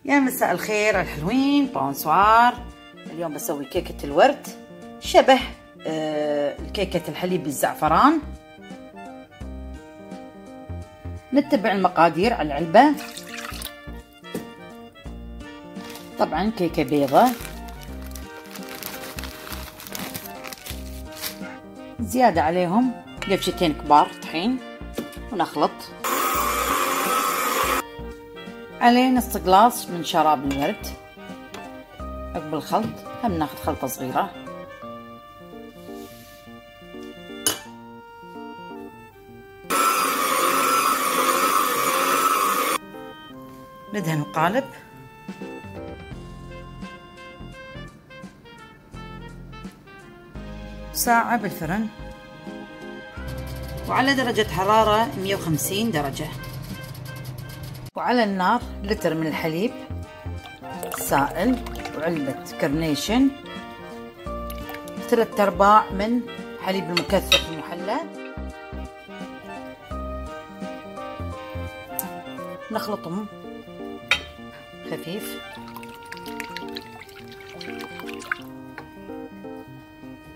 يا مساء الخير الحلوين، بونسوار. اليوم بسوي كيكة الورد شبه كيكة الحليب بالزعفران. نتبع المقادير على العلبة. طبعا كيكة بيضة، زيادة عليهم قفشتين كبار طحين، ونخلط عليه نص قلاص من شراب الورد. عقب الخلط هم ناخذ خلطة صغيرة، ندهن القالب، ساعة بالفرن وعلى درجة حرارة 150 درجة، وعلى النار لتر من الحليب سائل وعلبة كرنيشن، 3/4 من حليب المكثف المحلى. نخلطهم خفيف،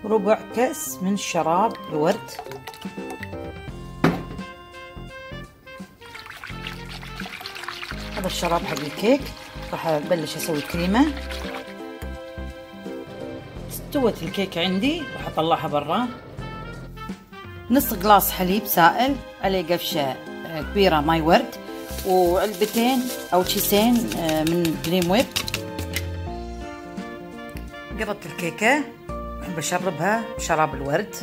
ربع كأس من شراب الورد، هذا الشراب حق الكيك. راح ابلش اسوي كريمه. استوت الكيك عندي، راح اطلعها برا. نص قلاص حليب سائل، عليه قفشه كبيره ماي ورد، وعلبتين او كيسين من دريم ويب. قربت الكيكه، احب اشربها بشراب الورد.